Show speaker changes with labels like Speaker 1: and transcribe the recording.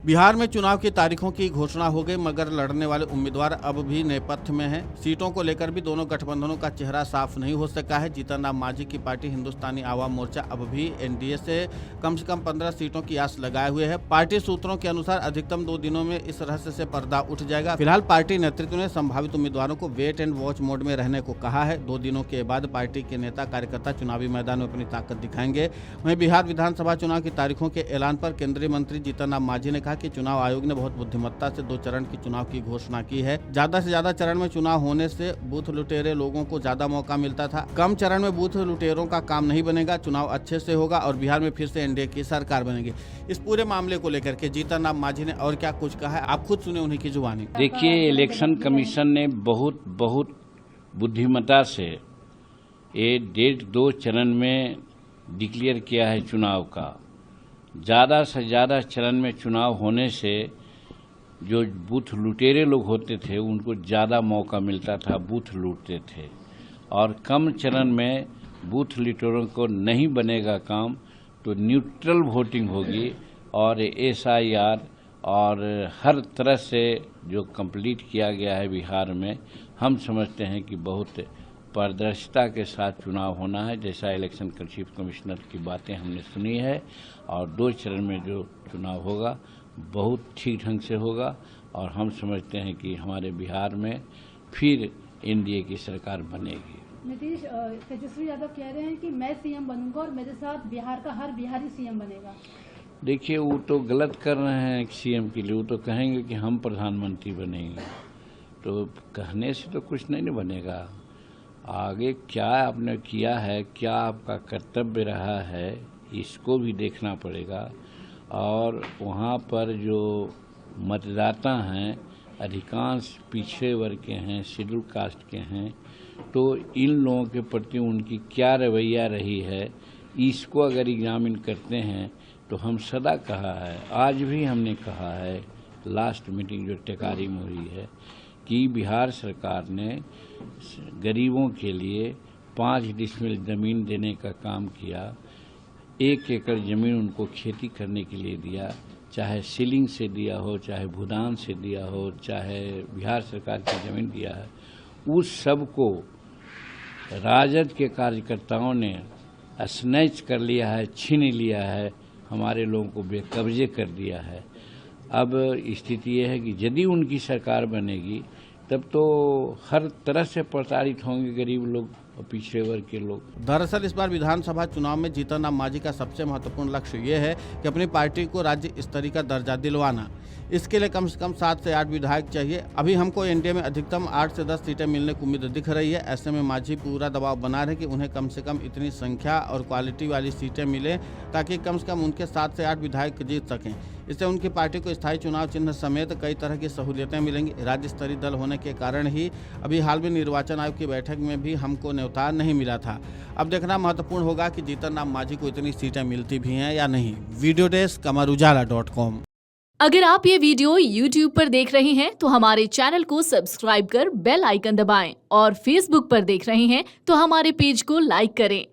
Speaker 1: बिहार में चुनाव की तारीखों की घोषणा हो गई, मगर लड़ने वाले उम्मीदवार अब भी नेपथ्य में हैं। सीटों को लेकर भी दोनों गठबंधनों का चेहरा साफ नहीं हो सका है। जीतन राम मांझी की पार्टी हिंदुस्तानी आवाम मोर्चा अब भी एनडीए से कम 15 सीटों की आस लगाए हुए है। पार्टी सूत्रों के अनुसार अधिकतम 2 दिनों में इस रहस्य से पर्दा उठ जाएगा। फिलहाल पार्टी नेतृत्व ने संभावित उम्मीदवारों को वेट एंड वॉच मोड में रहने को कहा है। 2 दिनों के बाद पार्टी के नेता कार्यकर्ता चुनावी मैदान में अपनी ताकत दिखाएंगे। वहीं बिहार विधानसभा चुनाव की तारीखों के ऐलान पर केंद्रीय मंत्री जीतन राम मांझी ने कहा कि चुनाव आयोग ने बहुत बुद्धिमत्ता से 2 चरण की चुनाव की घोषणा की है। ज्यादा से ज्यादा चरण में चुनाव होने से बूथ लुटेरे लोगों को ज्यादा मौका मिलता था। कम चरण में बूथ लुटेरों का काम नहीं बनेगा। चुनाव अच्छे से होगा और बिहार में फिर से एनडीए की सरकार बनेगी। इस पूरे मामले को लेकर के जीतन राम मांझी ने और क्या कुछ कहा है, आप खुद सुने उन्हीं की जुबानी।
Speaker 2: देखिए, इलेक्शन कमीशन ने बहुत बुद्धिमत्ता से ये 1.5-2 चरण में डिक्लेयर किया है चुनाव का। ज़्यादा से ज़्यादा चरण में चुनाव होने से जो बूथ लुटेरे लोग होते थे उनको ज़्यादा मौका मिलता था, बूथ लूटते थे। और कम चरण में बूथ लुटेरों को नहीं बनेगा काम, तो न्यूट्रल वोटिंग होगी और एसआईआर और हर तरह से जो कंप्लीट किया गया है बिहार में, हम समझते हैं कि बहुत पारदर्शिता के साथ चुनाव होना है। जैसा इलेक्शन चीफ कमिश्नर की बातें हमने सुनी है, और 2 चरण में जो चुनाव होगा बहुत ठीक ढंग से होगा। और हम समझते हैं कि हमारे बिहार में फिर एनडीए की सरकार बनेगी।
Speaker 3: नीतीश तेजस्वी यादव कह रहे हैं कि मैं सीएम बनूंगा और मेरे साथ बिहार का हर बिहारी सीएम बनेगा।
Speaker 2: देखिए, वो तो गलत कर रहे हैं सीएम के लिए। वो तो कहेंगे कि हम प्रधानमंत्री बनेंगे, तो कहने से तो कुछ नहीं बनेगा। आगे क्या आपने किया है, क्या आपका कर्तव्य रहा है, इसको भी देखना पड़ेगा। और वहाँ पर जो मतदाता हैं अधिकांश पिछड़े वर्ग के हैं, शेड्यूल कास्ट के हैं, तो इन लोगों के प्रति उनकी क्या रवैया रही है, इसको अगर एग्जामिन करते हैं तो हम सदा कहा है, आज भी हमने कहा है, लास्ट मीटिंग जो टेकारी में हुई है, कि बिहार सरकार ने गरीबों के लिए 5 डिसमिल ज़मीन देने का काम किया। 1 एकड़ ज़मीन उनको खेती करने के लिए दिया, चाहे सीलिंग से दिया हो, चाहे भूदान से दिया हो, चाहे बिहार सरकार की ज़मीन दिया है। उस सब को राजद के कार्यकर्ताओं ने स्नैच कर लिया है, छीन लिया है, हमारे लोगों को बेकब्जे कर दिया है। अब स्थिति यह है कि यदि उनकी सरकार बनेगी तब तो हर तरह से प्रताड़ित होंगे गरीब लोग और पिछड़े वर्ग के लोग।
Speaker 1: दरअसल इस बार विधानसभा चुनाव में जीतन राम मांझी का सबसे महत्वपूर्ण लक्ष्य ये है कि अपनी पार्टी को राज्य स्तरीय का दर्जा दिलवाना। इसके लिए कम से कम 7 से 8 विधायक चाहिए। अभी हमको एनडीए में अधिकतम 8 से 10 सीटें मिलने की उम्मीद दिख रही है। ऐसे में मांझी पूरा दबाव बना रहे कि उन्हें कम से कम इतनी संख्या और क्वालिटी वाली सीटें मिले ताकि कम से कम उनके 7 से 8 विधायक जीत सकें। इससे उनकी पार्टी को स्थायी चुनाव चिन्ह समेत कई तरह की सहूलियतें मिलेंगी। राज्य स्तरीय दल होने के कारण ही अभी हाल में निर्वाचन आयोग की बैठक में भी हमको न्योता नहीं मिला था। अब देखना महत्वपूर्ण होगा कि जीतन राम मांझी को इतनी सीटें मिलती भी हैं या नहीं। Video desk amarujala.com।
Speaker 4: अगर आप ये वीडियो YouTube पर देख रहे हैं तो हमारे चैनल को सब्सक्राइब कर बेल आइकन दबाएं, और Facebook पर देख रहे हैं तो हमारे पेज को लाइक करें।